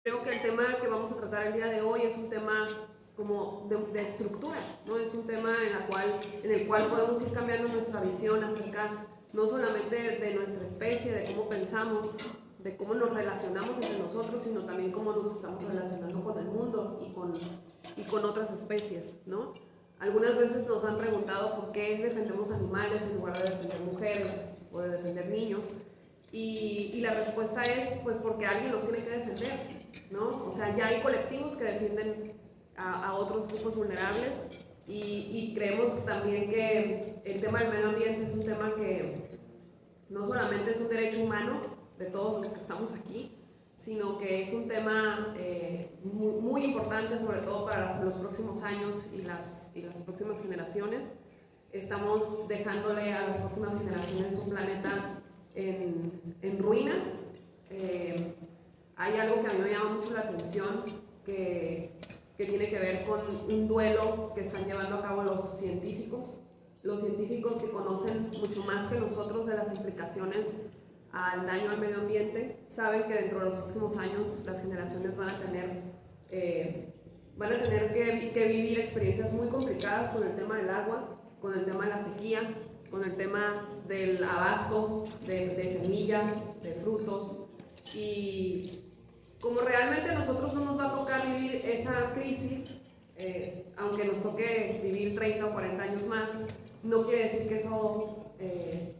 Creo que el tema que vamos a tratar el día de hoy es un tema como de estructura, ¿no? Es un tema en el cual podemos ir cambiando nuestra visión acerca no solamente de nuestra especie, de cómo pensamos, de cómo nos relacionamos entre nosotros, sino también cómo nos estamos relacionando con el mundo y con otras especies, ¿no? Algunas veces nos han preguntado por qué defendemos animales en lugar de defender mujeres o de defender niños. Y la respuesta es, pues, porque alguien los tiene que defender, ¿no? O sea, ya hay colectivos que defienden a otros grupos vulnerables y creemos también que el tema del medio ambiente es un tema que no solamente es un derecho humano de todos los que estamos aquí, sino que es un tema muy importante, sobre todo para los próximos años y las próximas generaciones. Estamos dejándole a las próximas generaciones un planeta en ruinas. Hay algo que a mí me llama mucho la atención que tiene que ver con un duelo que están llevando a cabo los científicos que conocen mucho más que nosotros de las implicaciones al daño al medio ambiente. Saben que dentro de los próximos años las generaciones van a tener que vivir experiencias muy complicadas con el tema del agua, con el tema de la sequía, con el tema del abasto de semillas, de frutos. Y como realmente a nosotros no nos va a tocar vivir esa crisis, aunque nos toque vivir 30 o 40 años más, no quiere decir que eso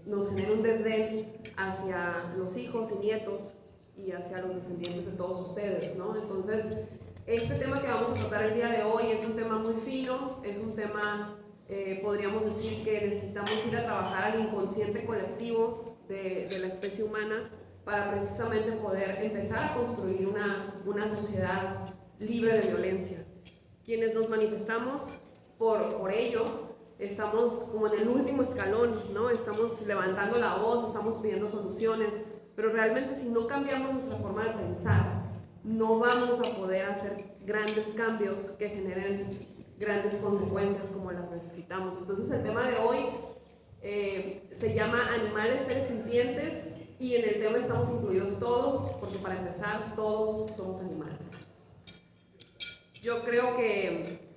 nos genere un desdén hacia los hijos y nietos y hacia los descendientes de todos ustedes, ¿no? Entonces, este tema que vamos a tratar el día de hoy es un tema muy fino, es un tema, podríamos decir que necesitamos ir a trabajar al inconsciente colectivo de la especie humana para precisamente poder empezar a construir una sociedad libre de violencia. Quienes nos manifestamos por ello, estamos como en el último escalón, ¿no? Estamos levantando la voz, estamos pidiendo soluciones, pero realmente si no cambiamos nuestra forma de pensar, no vamos a poder hacer grandes cambios que generen grandes consecuencias como las necesitamos. Entonces el tema de hoy se llama Animales, seres sintientes, y en el tema estamos incluidos todos, porque para empezar todos somos animales. Yo creo que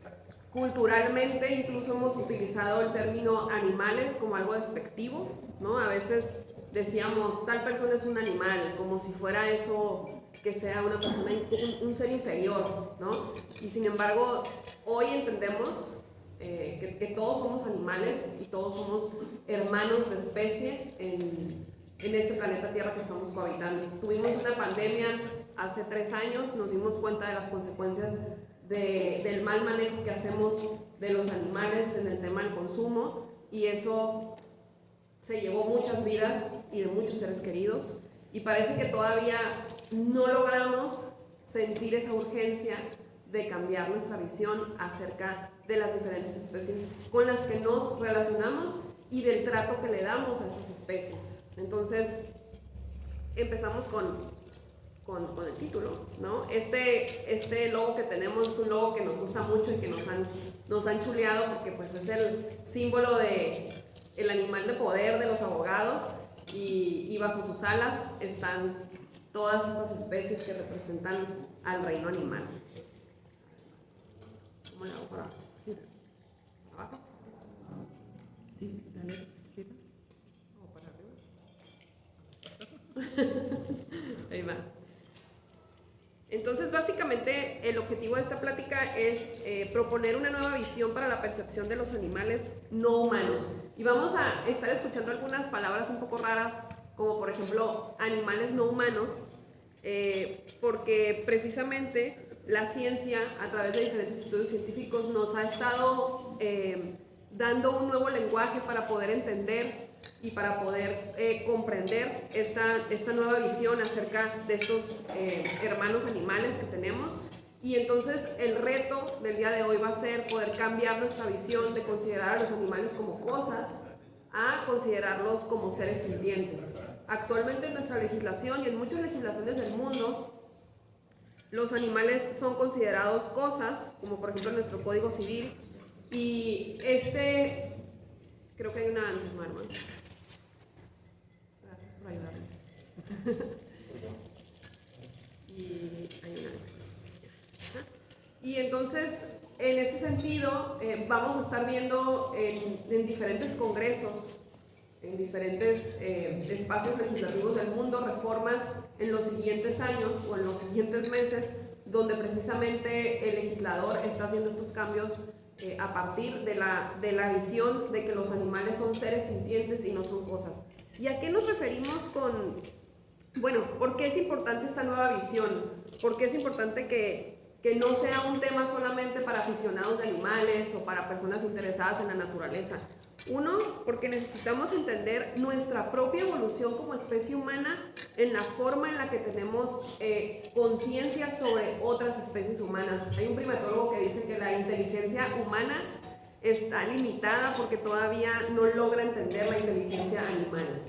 culturalmente incluso hemos utilizado el término animales como algo despectivo, ¿no? A veces decíamos tal persona es un animal, como si fuera eso que sea una persona, un ser inferior, ¿no? Y sin embargo, hoy entendemos que todos somos animales y todos somos hermanos de especie en este planeta Tierra que estamos cohabitando. Tuvimos una pandemia hace 3 años, nos dimos cuenta de las consecuencias del mal manejo que hacemos de los animales en el tema del consumo, y eso se llevó muchas vidas y de muchos seres queridos, y parece que todavía no logramos sentir esa urgencia de cambiar nuestra visión acerca de las diferentes especies con las que nos relacionamos y del trato que le damos a esas especies. Entonces empezamos con el título, ¿no? Este logo que tenemos es un logo que nos gusta mucho y que nos han chuleado porque pues es el símbolo de el animal de poder de los abogados, y bajo sus alas están todas estas especies que representan al reino animal. ¿Cómo le hago para abajo? Sí, dale, gira. ¿O para arriba? Ahí va. Entonces, básicamente, el objetivo de esta plática es proponer una nueva visión para la percepción de los animales no humanos. Y vamos a estar escuchando algunas palabras un poco raras, como por ejemplo, animales no humanos, porque precisamente la ciencia, a través de diferentes estudios científicos, nos ha estado dando un nuevo lenguaje para poder entender y para poder comprender esta nueva visión acerca de estos hermanos animales que tenemos. Y entonces el reto del día de hoy va a ser poder cambiar nuestra visión de considerar a los animales como cosas a considerarlos como seres sintientes. Actualmente en nuestra legislación y en muchas legislaciones del mundo, los animales son considerados cosas, como por ejemplo en nuestro Código Civil, y creo que hay una antes, Marma. Gracias por ayudarme. Y hay una antes. entonces, en ese sentido, vamos a estar viendo en diferentes congresos, en diferentes espacios legislativos del mundo, reformas en los siguientes años o en los siguientes meses, donde precisamente el legislador está haciendo estos cambios a partir de la visión de que los animales son seres sintientes y no son cosas. ¿Y a qué nos referimos con, bueno, por qué es importante esta nueva visión? ¿Por qué es importante que no sea un tema solamente para aficionados de animales o para personas interesadas en la naturaleza? Uno, porque necesitamos entender nuestra propia evolución como especie humana en la forma en la que tenemos conciencia sobre otras especies humanas. Hay un primatólogo que dice que la inteligencia humana está limitada porque todavía no logra entender la inteligencia animal,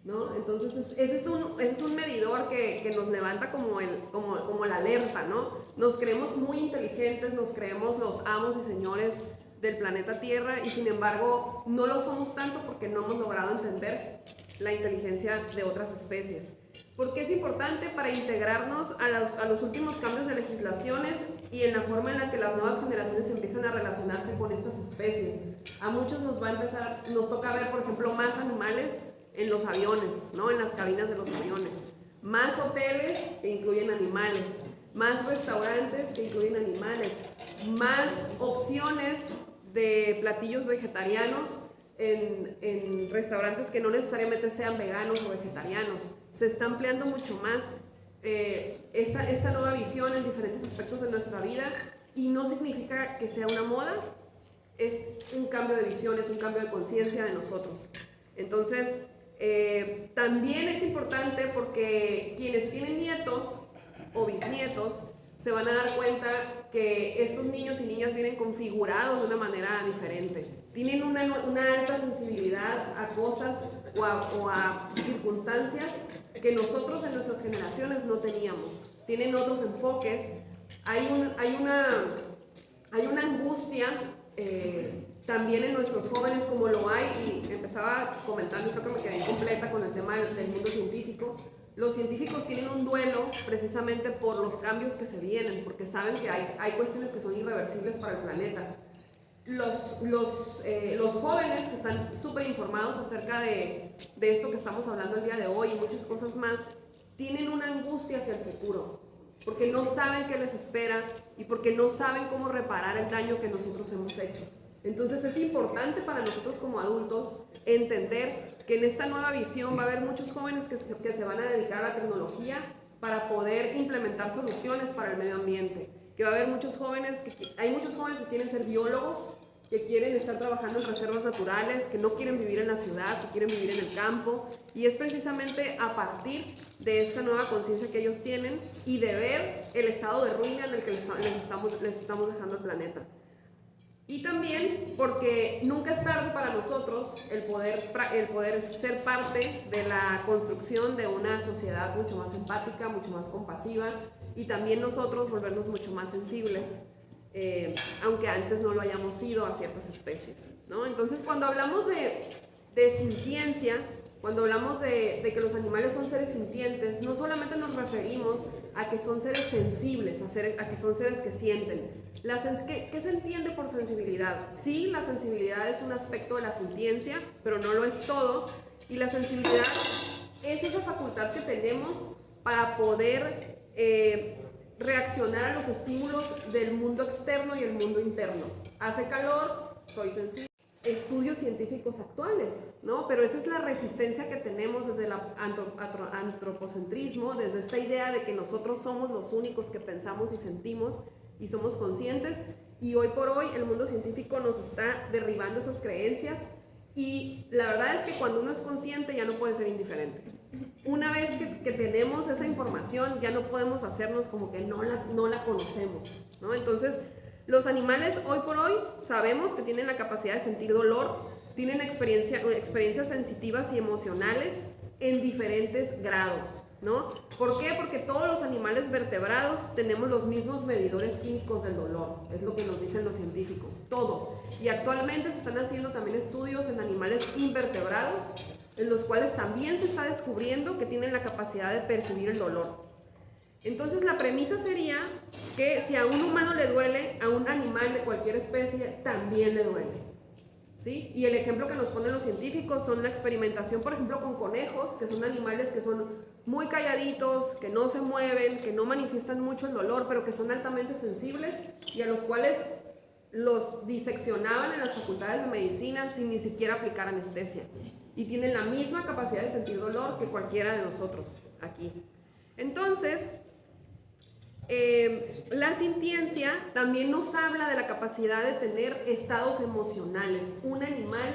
¿no? Entonces ese es un medidor que nos levanta como la alerta, ¿no? Nos creemos muy inteligentes, nos creemos los amos y señores del planeta Tierra y sin embargo no lo somos tanto porque no hemos logrado entender la inteligencia de otras especies. ¿Por qué es importante? Para integrarnos a los últimos cambios de legislaciones y en la forma en la que las nuevas generaciones empiezan a relacionarse con estas especies. A muchos nos toca ver, por ejemplo, más animales en los aviones, ¿no? En las cabinas de los aviones, más hoteles que incluyen animales, más restaurantes que incluyen animales, más opciones de platillos vegetarianos en restaurantes que no necesariamente sean veganos o vegetarianos. Se está ampliando mucho más esta nueva visión en diferentes aspectos de nuestra vida y no significa que sea una moda, es un cambio de visión, es un cambio de conciencia de nosotros. Entonces, también es importante porque quienes tienen nietos o bisnietos se van a dar cuenta que estos niños y niñas vienen configurados de una manera diferente. Tienen una alta sensibilidad a cosas o a circunstancias que nosotros en nuestras generaciones no teníamos. Tienen otros enfoques. Hay una angustia también en nuestros jóvenes, como lo hay, y empezaba comentando, creo que me quedé incompleta con el tema del mundo científico. Los científicos tienen un duelo precisamente por los cambios que se vienen, porque saben que hay cuestiones que son irreversibles para el planeta. Los jóvenes que están súper informados acerca de esto que estamos hablando el día de hoy y muchas cosas más, tienen una angustia hacia el futuro, porque no saben qué les espera y porque no saben cómo reparar el daño que nosotros hemos hecho. Entonces es importante para nosotros como adultos entender que en esta nueva visión va a haber muchos jóvenes que se van a dedicar a la tecnología para poder implementar soluciones para el medio ambiente, que va a haber muchos jóvenes hay muchos jóvenes que quieren ser biólogos, que quieren estar trabajando en reservas naturales, que no quieren vivir en la ciudad, que quieren vivir en el campo, y es precisamente a partir de esta nueva conciencia que ellos tienen y de ver el estado de ruina en el que les estamos dejando el planeta. Y también porque nunca es tarde para nosotros el poder ser parte de la construcción de una sociedad mucho más empática, mucho más compasiva, y también nosotros volvernos mucho más sensibles, aunque antes no lo hayamos sido a ciertas especies, ¿no? Entonces, cuando hablamos de sintiencia, cuando hablamos de que los animales son seres sintientes, no solamente nos referimos a que son seres sensibles, a que son seres que sienten. ¿Qué se entiende por sensibilidad? Sí, la sensibilidad es un aspecto de la sintiencia, pero no lo es todo. Y la sensibilidad es esa facultad que tenemos para poder reaccionar a los estímulos del mundo externo y el mundo interno. Hace calor, soy sensible. Estudios científicos actuales, ¿no? Pero esa es la resistencia que tenemos desde el antropocentrismo, desde esta idea de que nosotros somos los únicos que pensamos y sentimos y somos conscientes, y hoy por hoy el mundo científico nos está derribando esas creencias, y la verdad es que cuando uno es consciente ya no puede ser indiferente. Una vez que tenemos esa información ya no podemos hacernos como que no la conocemos, ¿no? Entonces, los animales hoy por hoy sabemos que tienen la capacidad de sentir dolor, tienen experiencias sensitivas y emocionales en diferentes grados, ¿no? ¿Por qué? Porque todos los animales vertebrados tenemos los mismos medidores químicos del dolor, es lo que nos dicen los científicos, todos. Y actualmente se están haciendo también estudios en animales invertebrados, en los cuales también se está descubriendo que tienen la capacidad de percibir el dolor. Entonces la premisa sería que si a un humano le duele, a un animal de cualquier especie también le duele. ¿Sí? Y el ejemplo que nos ponen los científicos son la experimentación, por ejemplo, con conejos, que son animales que son muy calladitos, que no se mueven, que no manifiestan mucho el dolor, pero que son altamente sensibles y a los cuales los diseccionaban en las facultades de medicina sin ni siquiera aplicar anestesia. Y tienen la misma capacidad de sentir dolor que cualquiera de nosotros aquí. Entonces, la sintiencia también nos habla de la capacidad de tener estados emocionales. Un animal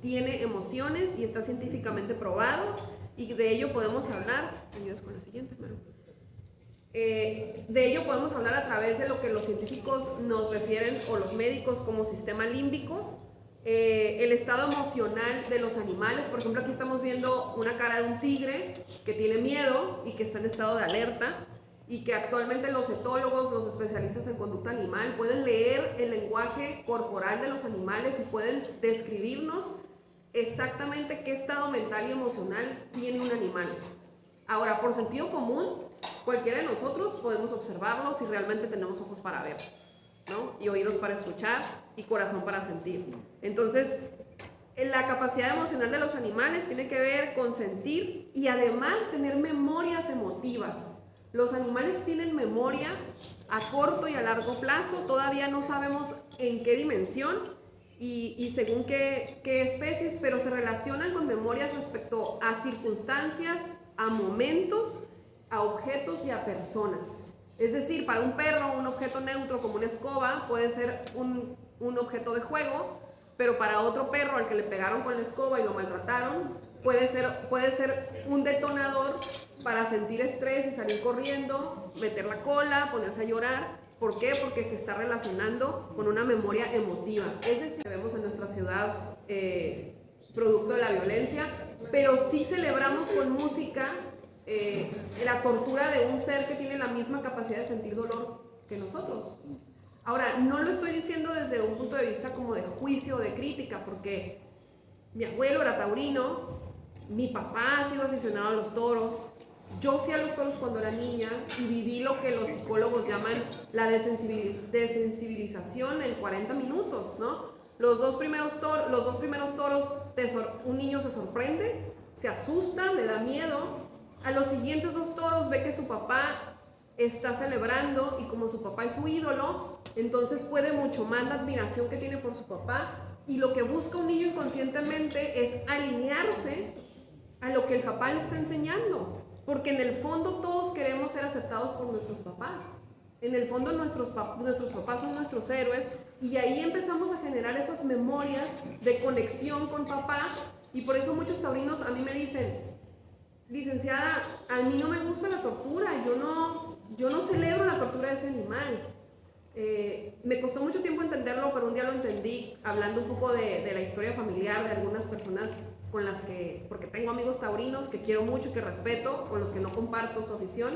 tiene emociones y está científicamente probado, y de ello podemos hablar. ¿Me ayudas con la siguiente, Maru? De ello podemos hablar a través de lo que los científicos nos refieren, o los médicos, como sistema límbico. El estado emocional de los animales. Por ejemplo, aquí estamos viendo una cara de un tigre que tiene miedo y que está en estado de alerta, y que actualmente los etólogos, los especialistas en conducta animal, pueden leer el lenguaje corporal de los animales y pueden describirnos exactamente qué estado mental y emocional tiene un animal. Ahora, por sentido común, cualquiera de nosotros podemos observarlo si realmente tenemos ojos para ver, ¿no? Y oídos para escuchar y corazón para sentir. Entonces, la capacidad emocional de los animales tiene que ver con sentir y además tener memorias emotivas. Los animales tienen memoria a corto y a largo plazo. Todavía no sabemos en qué dimensión y según qué especies, pero se relacionan con memorias respecto a circunstancias, a momentos, a objetos y a personas. Es decir, para un perro, un objeto neutro como una escoba puede ser un objeto de juego, pero para otro perro al que le pegaron con la escoba y lo maltrataron, puede ser un detonador para sentir estrés y salir corriendo, meter la cola, ponerse a llorar. ¿Por qué? Porque se está relacionando con una memoria emotiva. Es decir, vemos en nuestra ciudad producto de la violencia, pero sí celebramos con música la tortura de un ser que tiene la misma capacidad de sentir dolor que nosotros. Ahora, no lo estoy diciendo desde un punto de vista como de juicio o de crítica, porque mi abuelo era taurino, mi papá ha sido aficionado a los toros, yo fui a los toros cuando era niña y viví lo que los psicólogos llaman la desensibilización en 40 minutos, ¿no? Los dos primeros toros, un niño se sorprende, se asusta, le da miedo. A los siguientes 2 toros ve que su papá está celebrando y como su papá es su ídolo, entonces puede mucho más la admiración que tiene por su papá, y lo que busca un niño inconscientemente es alinearse a lo que el papá le está enseñando, porque en el fondo todos queremos ser aceptados por nuestros papás. En el fondo nuestros papás son nuestros héroes, y ahí empezamos a generar esas memorias de conexión con papá. Y por eso muchos taurinos a mí me dicen: licenciada, a mí no me gusta la tortura, yo no celebro la tortura de ese animal. Me costó mucho tiempo entenderlo, pero un día lo entendí hablando un poco de la historia familiar de algunas personas con las que, porque tengo amigos taurinos que quiero mucho, que respeto, con los que no comparto su afición,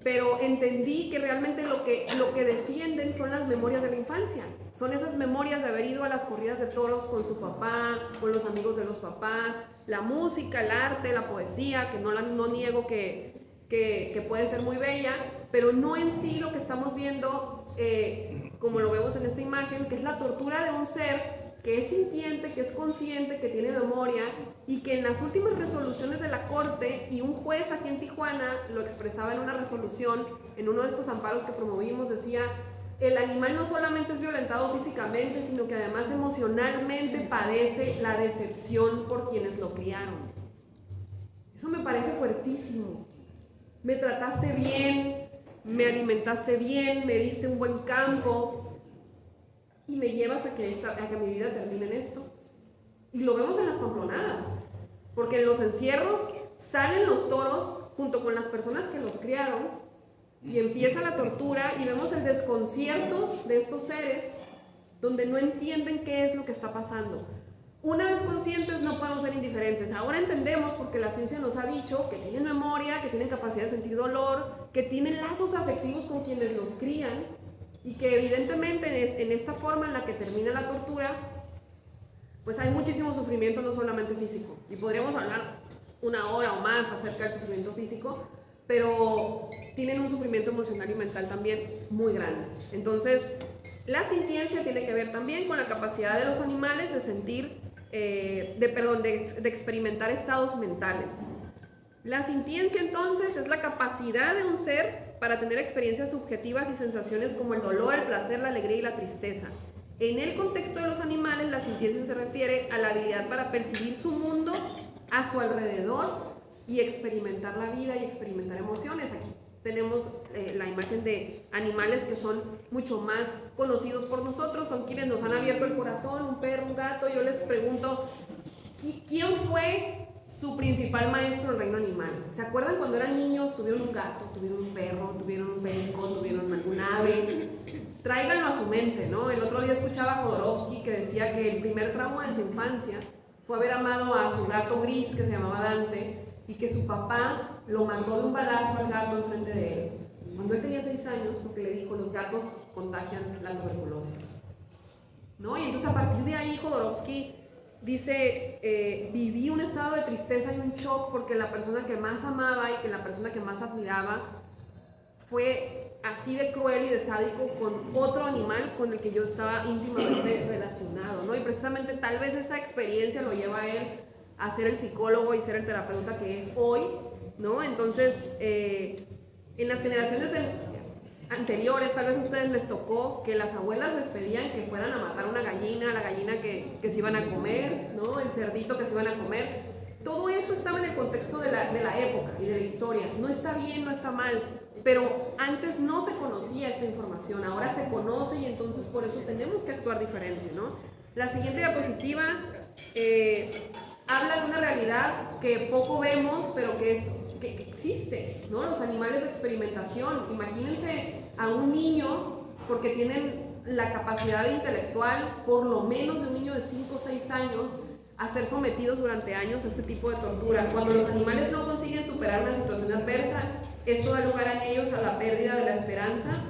pero entendí que realmente lo que defienden son las memorias de la infancia, son esas memorias de haber ido a las corridas de toros con su papá, con los amigos de los papás, la música, el arte, la poesía, que no niego que puede ser muy bella, pero no en sí lo que estamos viendo, como lo vemos en esta imagen, que es la tortura de un ser que es sintiente, que es consciente, que tiene memoria, y que en las últimas resoluciones de la corte, y un juez aquí en Tijuana lo expresaba en una resolución, en uno de estos amparos que promovimos, decía: el animal no solamente es violentado físicamente, sino que además emocionalmente padece la decepción por quienes lo criaron. Eso me parece fuertísimo. Me trataste bien, me alimentaste bien, me diste un buen campo, y me llevas a que mi vida termine en esto. Y lo vemos en las pamplonadas, porque en los encierros salen los toros junto con las personas que los criaron, y empieza la tortura, y vemos el desconcierto de estos seres donde no entienden qué es lo que está pasando. Una vez conscientes no podemos ser indiferentes. Ahora entendemos, porque la ciencia nos ha dicho que tienen memoria, que tienen capacidad de sentir dolor, que tienen lazos afectivos con quienes los crían, y que evidentemente en esta forma en la que termina la tortura, pues hay muchísimo sufrimiento, no solamente físico. Y podríamos hablar 1 hora o más acerca del sufrimiento físico, pero tienen un sufrimiento emocional y mental también muy grande. Entonces, la sintiencia tiene que ver también con la capacidad de los animales de sentir, de experimentar estados mentales. La sintiencia entonces es la capacidad de un ser para tener experiencias subjetivas y sensaciones como el dolor, el placer, la alegría y la tristeza. En el contexto de los animales, la sintiencia se refiere a la habilidad para percibir su mundo a su alrededor y experimentar la vida y experimentar emociones. Aquí tenemos la imagen de animales que son mucho más conocidos por nosotros, son quienes nos han abierto el corazón, un perro, un gato. Yo les pregunto, ¿quién fue su principal maestro del reino animal? ¿Se acuerdan cuando eran niños? Tuvieron un gato, tuvieron un perro, tuvieron un perico, tuvieron algún ave. Tráiganlo a su mente, ¿no? El otro día escuchaba a Jodorowsky que decía que el primer trauma de su infancia fue haber amado a su gato gris que se llamaba Dante y que su papá lo mandó de un balazo al gato enfrente de él cuando él tenía 6 años, porque le dijo: los gatos contagian la tuberculosis, ¿no? Y entonces a partir de ahí Jodorowsky dice, viví un estado de tristeza y un shock porque la persona que más amaba y que la persona que más admiraba fue así de cruel y de sádico con otro animal con el que yo estaba íntimamente relacionado, ¿no? Y precisamente tal vez esa experiencia lo lleva a él a ser el psicólogo y ser el terapeuta que es hoy, ¿no? Entonces, en las generaciones anteriores, tal vez a ustedes les tocó que las abuelas les pedían que fueran a matar una gallina, la gallina que se iban a comer, ¿no? El cerdito que se iban a comer. Todo eso estaba en el contexto de la época y de la historia. No está bien, no está mal, pero antes no se conocía esta información, ahora se conoce y entonces por eso tenemos que actuar diferente, ¿no? La siguiente diapositiva habla de una realidad que poco vemos, pero que existe, ¿no? Los animales de experimentación. Imagínense a un niño, porque tienen la capacidad intelectual, por lo menos de un niño de 5 o 6 años, a ser sometidos durante años a este tipo de tortura. Cuando los animales no consiguen superar una situación adversa, esto da lugar a ellos a la pérdida de la esperanza,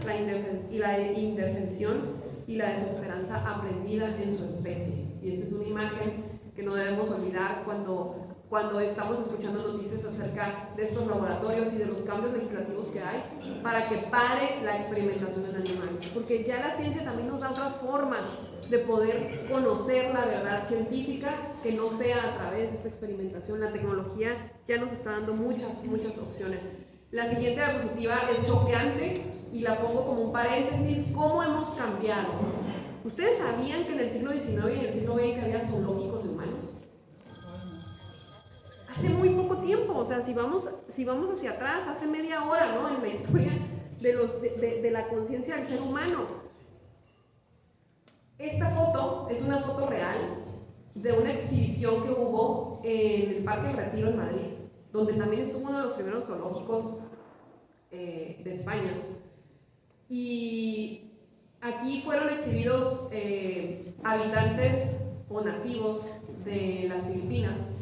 y la indefensión y la desesperanza aprendida en su especie. Y esta es una imagen que no debemos olvidar cuando estamos escuchando noticias acerca de estos laboratorios y de los cambios legislativos que hay para que pare la experimentación en animales, porque ya la ciencia también nos da otras formas de poder conocer la verdad científica que no sea a través de esta experimentación. La tecnología ya nos está dando muchas opciones. La siguiente diapositiva es choqueante y la pongo como un paréntesis: ¿cómo hemos cambiado? ¿Ustedes sabían que en el siglo XIX y en el siglo XX había zoológicos de humanos? Hace muy poco tiempo, o sea, si vamos hacia atrás, hace media hora, ¿no? En la historia de la conciencia del ser humano. Esta foto es una foto real de una exhibición que hubo en el Parque del Retiro en Madrid, donde también estuvo uno de los primeros zoológicos de España. Y aquí fueron exhibidos habitantes o nativos de las Filipinas.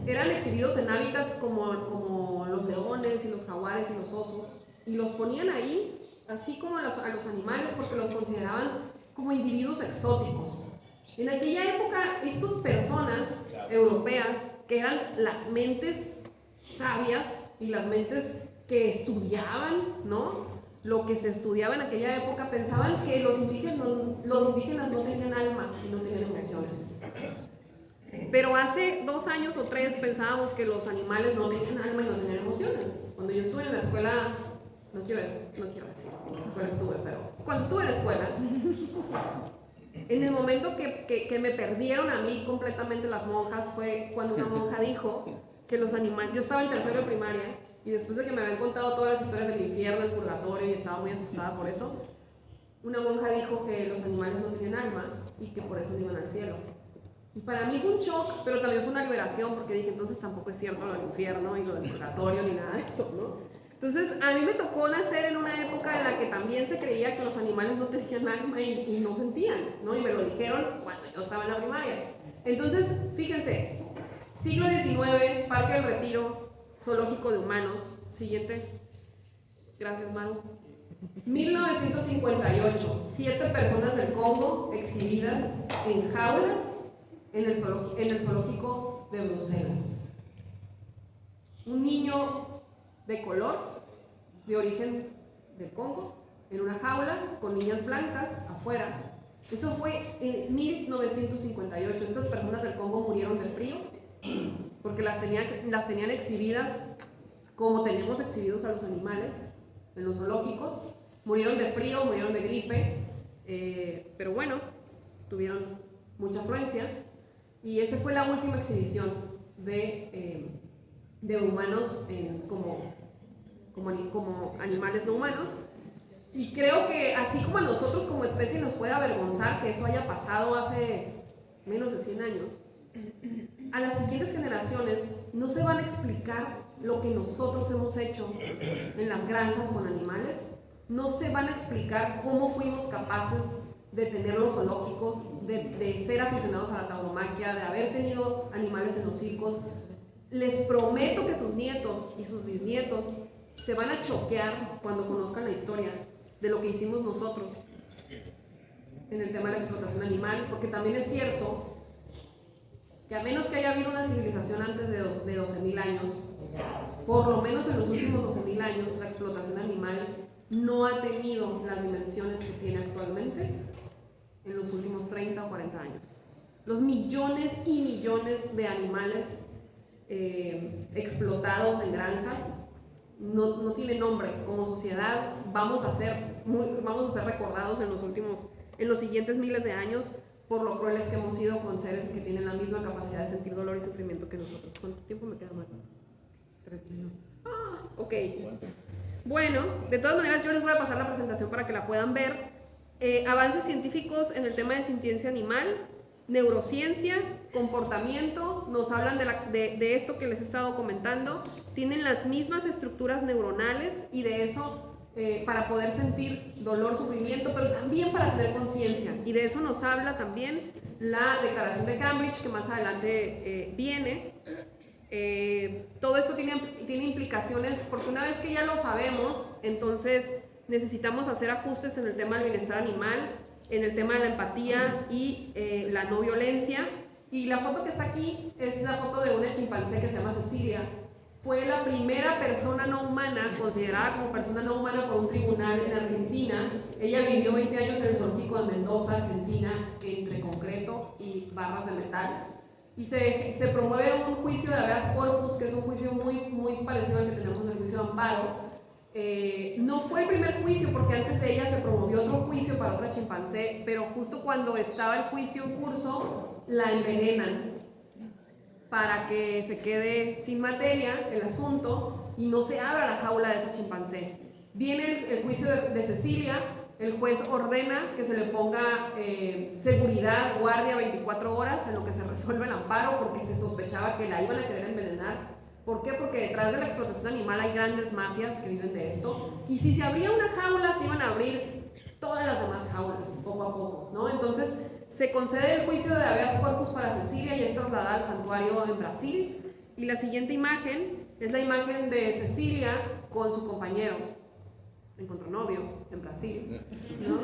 Eran exhibidos en hábitats como los leones y los jaguares y los osos, y los ponían ahí, así como a los animales, porque los consideraban como individuos exóticos. En aquella época, estas personas europeas, que eran las mentes sabias y las mentes que estudiaban, ¿no? Lo que se estudiaba en aquella época, pensaban que los indígenas no tenían alma y no tenían emociones. Pero hace 2 años o 3 pensábamos que los animales no tenían alma y no tenían emociones. Cuando yo estuve en la escuela, no quiero decir en qué escuela estuve, pero cuando estuve en la escuela, en el momento que me perdieron a mí completamente las monjas fue cuando una monja dijo que los animales... Yo estaba en tercero de primaria y después de que me habían contado todas las historias del infierno, el purgatorio, y estaba muy asustada por eso, una monja dijo que los animales no tenían alma y que por eso no iban al cielo. Y para mí fue un shock, pero también fue una liberación, porque dije, entonces tampoco es cierto lo del infierno y lo del purgatorio ni nada de eso, ¿no? Entonces a mí me tocó nacer en una época en la que también se creía que los animales no tenían alma y no sentían, ¿no? Y me lo dijeron cuando yo estaba en la primaria. Entonces, fíjense, siglo XIX, Parque del Retiro, zoológico de humanos. Siguiente. Gracias, Maru. 1958, 7 personas del Congo exhibidas en jaulas en el zoológico de Bruselas. Un niño de color, de origen del Congo, en una jaula con niñas blancas afuera. Eso fue en 1958. Estas personas del Congo murieron de frío porque las tenían exhibidas como tenemos exhibidos a los animales en los zoológicos. Murieron de frío, murieron de gripe, pero bueno, tuvieron mucha afluencia. Y esa fue la última exhibición de humanos como animales no humanos. Y creo que así como a nosotros como especie nos puede avergonzar que eso haya pasado hace menos de 100 años, a las siguientes generaciones no se van a explicar lo que nosotros hemos hecho en las granjas con animales, no se van a explicar cómo fuimos capaces de tener los zoológicos, de ser aficionados a la tauromaquia, de haber tenido animales en los circos. Les prometo que sus nietos y sus bisnietos se van a choquear cuando conozcan la historia de lo que hicimos nosotros en el tema de la explotación animal, porque también es cierto que a menos que haya habido una civilización antes de 12.000 años, por lo menos en los últimos 12.000 años, la explotación animal no ha tenido las dimensiones que tiene actualmente en los últimos 30 o 40 años. Los millones y millones de animales explotados en granjas no tiene nombre. Como sociedad vamos a ser recordados en los siguientes miles de años por lo crueles que hemos sido con seres que tienen la misma capacidad de sentir dolor y sufrimiento que nosotros. ¿Cuánto tiempo me queda, Marco? 3 minutos. Ok. Bueno, de todas maneras yo les voy a pasar la presentación para que la puedan ver. Avances científicos en el tema de sintiencia animal, neurociencia, comportamiento, nos hablan de esto que les he estado comentando, tienen las mismas estructuras neuronales y de eso para poder sentir dolor, sufrimiento, pero también para tener conciencia, y de eso nos habla también la Declaración de Cambridge, que más adelante viene. Todo esto tiene implicaciones, porque una vez que ya lo sabemos, entonces necesitamos hacer ajustes en el tema del bienestar animal, en el tema de la empatía y la no violencia. Y la foto que está aquí es la foto de una chimpancé que se llama Cecilia. Fue la primera persona no humana, considerada como persona no humana por un tribunal en Argentina. Ella vivió 20 años en el zoológico de Mendoza, Argentina, entre concreto y barras de metal. Y se promueve un juicio de habeas corpus, que es un juicio muy parecido al que tenemos el juicio de amparo. No fue el primer juicio, porque antes de ella se promovió otro juicio para otra chimpancé, pero justo cuando estaba el juicio en curso, la envenenan para que se quede sin materia el asunto y no se abra la jaula de esa chimpancé. Viene el juicio de Cecilia, el juez ordena que se le ponga seguridad, guardia 24 horas en lo que se resuelve el amparo, porque se sospechaba que la iban a querer envenenar. ¿Por qué? Porque detrás de la explotación animal hay grandes mafias que viven de esto, y si se abría una jaula se iban a abrir todas las demás jaulas poco a poco, ¿no? Entonces se concede el juicio de habeas corpus para Cecilia y es trasladada al santuario en Brasil. Y la siguiente imagen es la imagen de Cecilia con su compañero, encontró novio en Brasil, ¿no?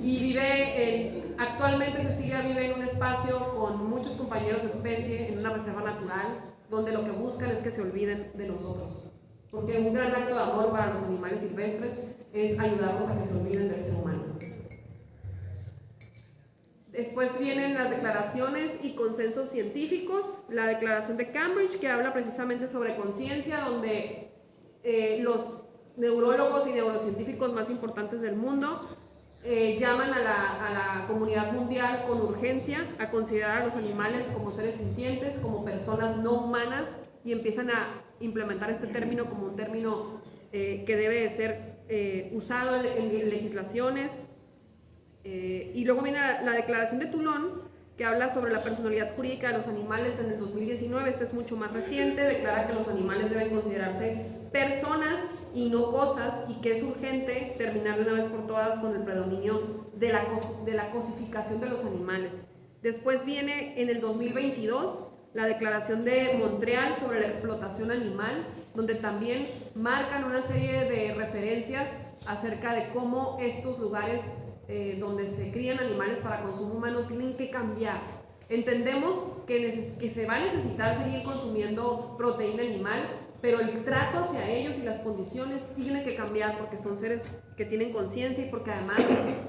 Y actualmente Cecilia vive en un espacio con muchos compañeros de especie, en una reserva natural, donde lo que buscan es que se olviden de nosotros, porque un gran acto de amor para los animales silvestres es ayudarlos a que se olviden del ser humano. Después vienen las declaraciones y consensos científicos, la Declaración de Cambridge, que habla precisamente sobre conciencia, donde los neurólogos y neurocientíficos más importantes del mundo llaman a la comunidad mundial con urgencia a considerar a los animales como seres sintientes, como personas no humanas, y empiezan a implementar este término como un término que debe de ser usado en legislaciones. Y luego viene la Declaración de Toulon, que habla sobre la personalidad jurídica de los animales en el 2019, este es mucho más reciente, declara que los animales deben considerarse personas y no cosas, y que es urgente terminar de una vez por todas con el predominio de la cosificación de los animales. Después viene en el 2022 la Declaración de Montreal sobre la explotación animal, donde también marcan una serie de referencias acerca de cómo estos lugares donde se crían animales para consumo humano tienen que cambiar. Entendemos que se va a necesitar seguir consumiendo proteína animal, pero el trato hacia ellos y las condiciones tiene que cambiar porque son seres que tienen conciencia y porque además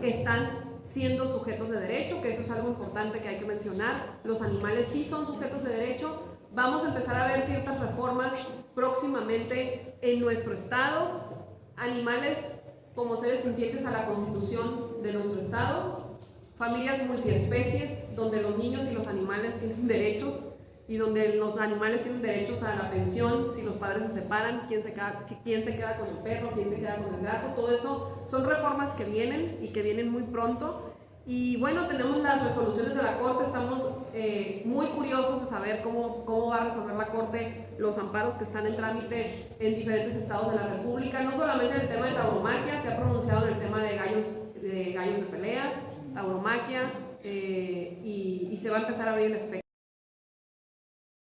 están siendo sujetos de derecho, que eso es algo importante que hay que mencionar. Los animales sí son sujetos de derecho. Vamos a empezar a ver ciertas reformas próximamente en nuestro estado. Animales como seres sintientes a la constitución de nuestro estado. Familias multiespecies donde los niños y los animales tienen derechos y donde los animales tienen derechos a la pensión si los padres se separan, quién se queda con el perro, quién se queda con el gato. Todo eso son reformas que vienen y que vienen muy pronto. Y bueno, tenemos las resoluciones de la Corte, estamos muy curiosos de saber cómo va a resolver la Corte los amparos que están en trámite en diferentes estados de la República. No solamente en el tema de tauromaquia, se ha pronunciado en el tema de gallos de peleas, tauromaquia, y se va a empezar a abrir el espectro.